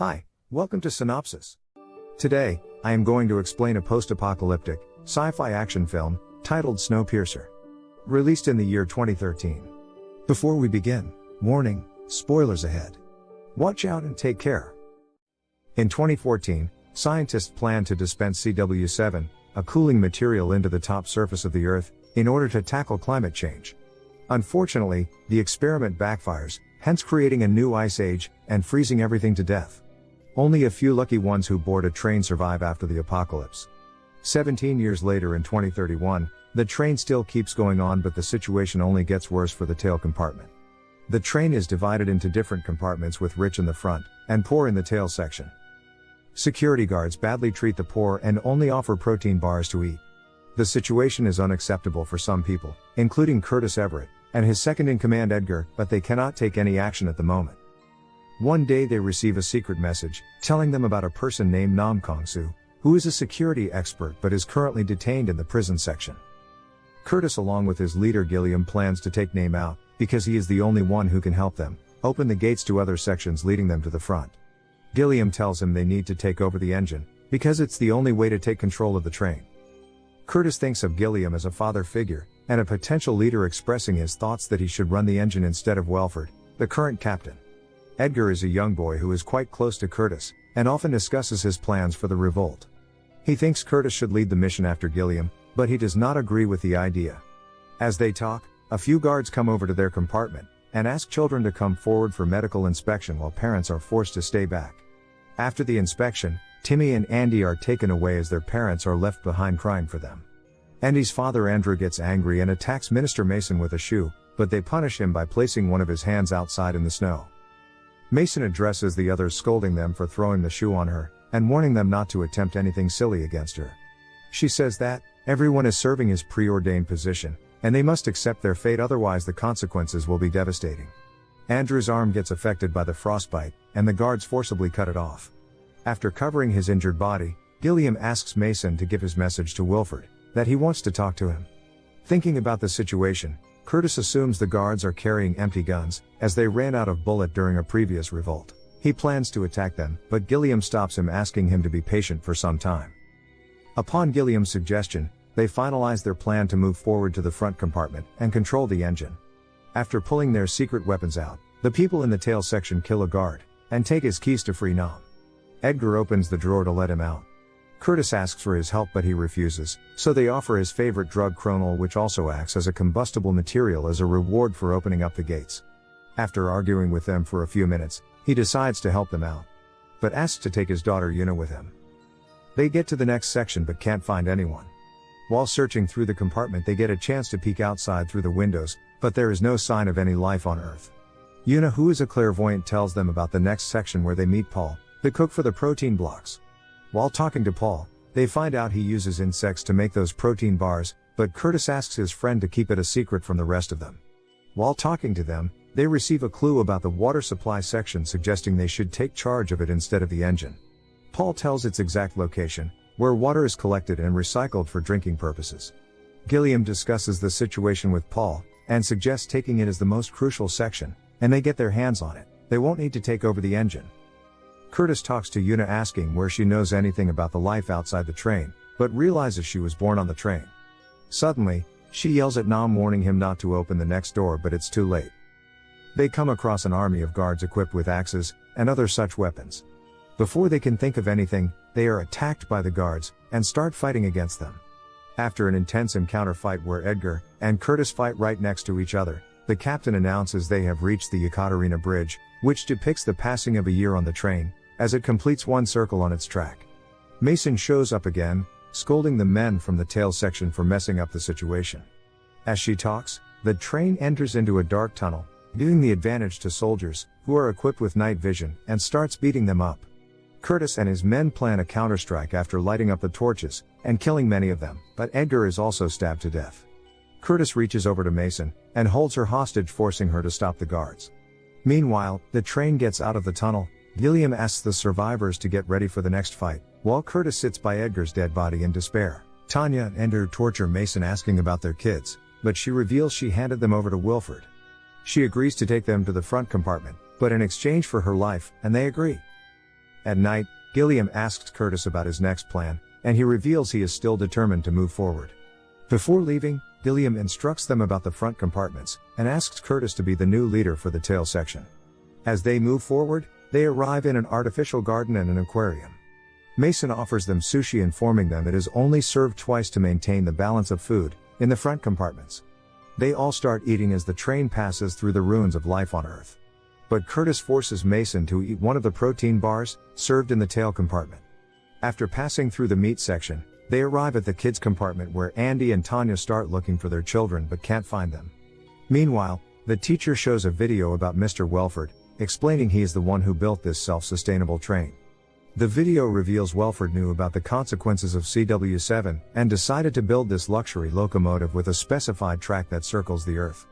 Hi, welcome to Synopsis. Today, I am going to explain a post-apocalyptic, sci-fi action film, titled Snowpiercer. Released in the year 2013. Before we begin, warning, spoilers ahead. Watch out and take care. In 2014, scientists planned to dispense CW7, a cooling material into the top surface of the Earth, in order to tackle climate change. Unfortunately, the experiment backfires, hence creating a new ice age, and freezing everything to death. Only a few lucky ones who board a train survive after the apocalypse. 17 years later in 2031, the train still keeps going on, but the situation only gets worse for the tail compartment. The train is divided into different compartments with rich in the front, and poor in the tail section. Security guards badly treat the poor and only offer protein bars to eat. The situation is unacceptable for some people, including Curtis Everett, and his second-in-command Edgar, but they cannot take any action at the moment. One day they receive a secret message, telling them about a person named Nam Kong-soo, who is a security expert but is currently detained in the prison section. Curtis along with his leader Gilliam plans to take Nam out, because he is the only one who can help them, open the gates to other sections leading them to the front. Gilliam tells him they need to take over the engine, because it's the only way to take control of the train. Curtis thinks of Gilliam as a father figure, and a potential leader, expressing his thoughts that he should run the engine instead of Welford, the current captain. Edgar is a young boy who is quite close to Curtis, and often discusses his plans for the revolt. He thinks Curtis should lead the mission after Gilliam, but he does not agree with the idea. As they talk, a few guards come over to their compartment, and ask children to come forward for medical inspection while parents are forced to stay back. After the inspection, Timmy and Andy are taken away as their parents are left behind crying for them. Andy's father Andrew gets angry and attacks Minister Mason with a shoe, but they punish him by placing one of his hands outside in the snow. Mason addresses the others, scolding them for throwing the shoe on her, and warning them not to attempt anything silly against her. She says that everyone is serving his preordained position, and they must accept their fate, otherwise the consequences will be devastating. Andrew's arm gets affected by the frostbite, and the guards forcibly cut it off. After covering his injured body, Gilliam asks Mason to give his message to Wilford, that he wants to talk to him. Thinking about the situation, Curtis assumes the guards are carrying empty guns, as they ran out of bullet during a previous revolt. He plans to attack them, but Gilliam stops him, asking him to be patient for some time. Upon Gilliam's suggestion, they finalize their plan to move forward to the front compartment and control the engine. After pulling their secret weapons out, the people in the tail section kill a guard, and take his keys to free Nam. Edgar opens the drawer to let him out. Curtis asks for his help, but he refuses, so they offer his favorite drug, Chronol, which also acts as a combustible material, as a reward for opening up the gates. After arguing with them for a few minutes, he decides to help them out, but asks to take his daughter Yuna with him. They get to the next section but can't find anyone. While searching through the compartment, they get a chance to peek outside through the windows, but there is no sign of any life on Earth. Yuna, who is a clairvoyant, tells them about the next section, where they meet Paul, the cook for the protein blocks. While talking to Paul, they find out he uses insects to make those protein bars, but Curtis asks his friend to keep it a secret from the rest of them. While talking to them, they receive a clue about the water supply section, suggesting they should take charge of it instead of the engine. Paul tells its exact location, where water is collected and recycled for drinking purposes. Gilliam discusses the situation with Paul, and suggests taking it as the most crucial section, and they get their hands on it. They won't need to take over the engine. Curtis talks to Yuna, asking where she knows anything about the life outside the train, but realizes she was born on the train. Suddenly, she yells at Nam, warning him not to open the next door, but it's too late. They come across an army of guards equipped with axes, and other such weapons. Before they can think of anything, they are attacked by the guards, and start fighting against them. After an intense encounter fight where Edgar and Curtis fight right next to each other, the captain announces they have reached the Yekaterina Bridge, which depicts the passing of a year on the train, as it completes one circle on its track. Mason shows up again, scolding the men from the tail section for messing up the situation. As she talks, the train enters into a dark tunnel, giving the advantage to soldiers, who are equipped with night vision, and starts beating them up. Curtis and his men plan a counterstrike after lighting up the torches, and killing many of them, but Edgar is also stabbed to death. Curtis reaches over to Mason, and holds her hostage, forcing her to stop the guards. Meanwhile, the train gets out of the tunnel. Gilliam asks the survivors to get ready for the next fight, while Curtis sits by Edgar's dead body in despair. Tanya and Ender torture Mason, asking about their kids, but she reveals she handed them over to Wilford. She agrees to take them to the front compartment, but in exchange for her life, and they agree. At night, Gilliam asks Curtis about his next plan, and he reveals he is still determined to move forward. Before leaving, Gilliam instructs them about the front compartments, and asks Curtis to be the new leader for the tail section. As they move forward, they arrive in an artificial garden and an aquarium. Mason offers them sushi, informing them it is only served twice to maintain the balance of food in the front compartments. They all start eating as the train passes through the ruins of life on Earth. But Curtis forces Mason to eat one of the protein bars served in the tail compartment. After passing through the meat section, they arrive at the kids compartment where Andy and Tanya start looking for their children but can't find them. Meanwhile, the teacher shows a video about Mr. Welford, explaining he is the one who built this self-sustainable train. The video reveals Welford knew about the consequences of CW7 and decided to build this luxury locomotive with a specified track that circles the Earth.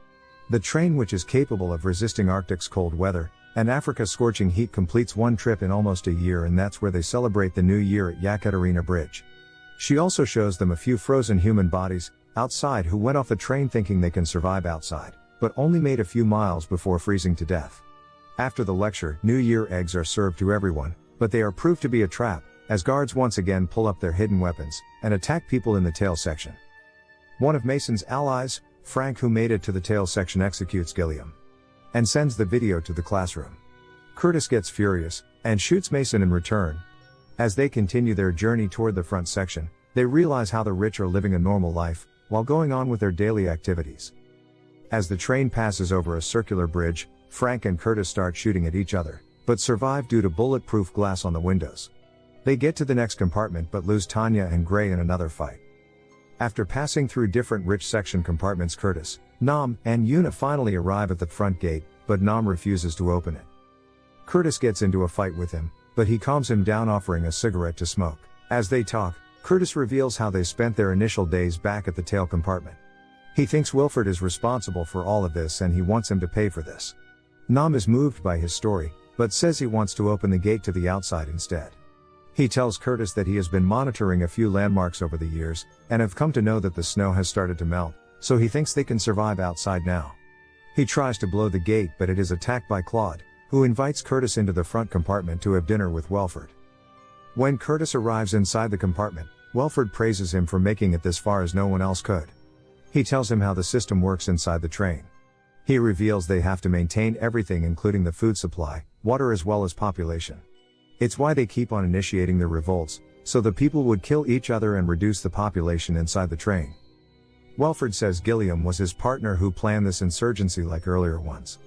The train, which is capable of resisting Arctic's cold weather and Africa's scorching heat, completes one trip in almost a year, and that's where they celebrate the new year at Yekaterina Bridge. She also shows them a few frozen human bodies outside who went off the train thinking they can survive outside, but only made a few miles before freezing to death. After the lecture, New Year eggs are served to everyone, but they are proved to be a trap, as guards once again pull up their hidden weapons and attack people in the tail section. One of Mason's allies, Frank, who made it to the tail section, executes Gilliam and sends the video to the classroom. Curtis gets furious and shoots Mason in return. As they continue their journey toward the front section, they realize how the rich are living a normal life while going on with their daily activities. As the train passes over a circular bridge, Frank and Curtis start shooting at each other, but survive due to bulletproof glass on the windows. They get to the next compartment but lose Tanya and Gray in another fight. After passing through different rich section compartments, Curtis, Nam, and Yuna finally arrive at the front gate, but Nam refuses to open it. Curtis gets into a fight with him, but he calms him down, offering a cigarette to smoke. As they talk, Curtis reveals how they spent their initial days back at the tail compartment. He thinks Wilford is responsible for all of this and he wants him to pay for this. Nam is moved by his story, but says he wants to open the gate to the outside instead. He tells Curtis that he has been monitoring a few landmarks over the years, and have come to know that the snow has started to melt, so he thinks they can survive outside now. He tries to blow the gate, but it is attacked by Claude, who invites Curtis into the front compartment to have dinner with Welford. When Curtis arrives inside the compartment, Welford praises him for making it this far as no one else could. He tells him how the system works inside the train. He reveals they have to maintain everything, including the food supply, water, as well as population. It's why they keep on initiating their revolts, so the people would kill each other and reduce the population inside the train. Welford says Gilliam was his partner who planned this insurgency like earlier ones.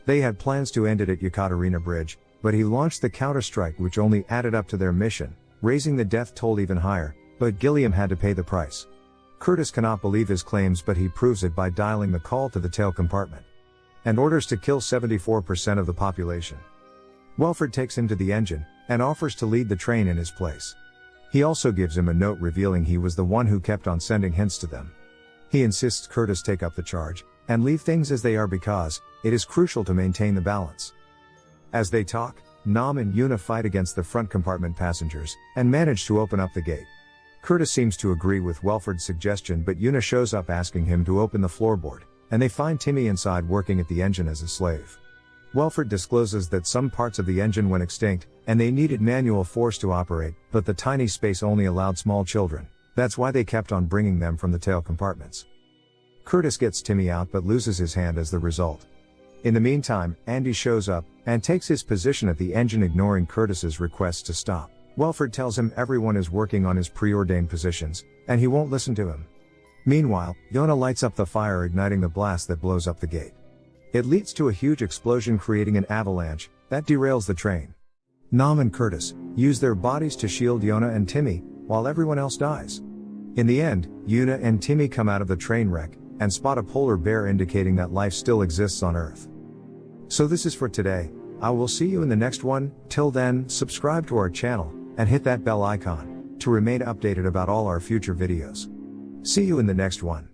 They had plans to end it at Yekaterina Bridge, but he launched the counterstrike, which only added up to their mission, raising the death toll even higher, but Gilliam had to pay the price. Curtis cannot believe his claims, but he proves it by dialing the call to the tail compartment and orders to kill 74% of the population. Welford takes him to the engine and offers to lead the train in his place. He also gives him a note revealing he was the one who kept on sending hints to them. He insists Curtis take up the charge and leave things as they are because it is crucial to maintain the balance. As they talk, Nam and Yuna fight against the front compartment passengers and manage to open up the gate. Curtis seems to agree with Welford's suggestion, but Yuna shows up asking him to open the floorboard, and they find Timmy inside working at the engine as a slave. Welford discloses that some parts of the engine went extinct, and they needed manual force to operate, but the tiny space only allowed small children. That's why they kept on bringing them from the tail compartments. Curtis gets Timmy out but loses his hand as the result. In the meantime, Andy shows up and takes his position at the engine, ignoring Curtis's requests to stop. Welford tells him everyone is working on his preordained positions, and he won't listen to him. Meanwhile, Yona lights up the fire, igniting the blast that blows up the gate. It leads to a huge explosion, creating an avalanche that derails the train. Nam and Curtis use their bodies to shield Yona and Timmy, while everyone else dies. In the end, Yuna and Timmy come out of the train wreck and spot a polar bear, indicating that life still exists on Earth. So this is for today. I will see you in the next one. Till then, subscribe to our channel and hit that bell icon to remain updated about all our future videos. See you in the next one.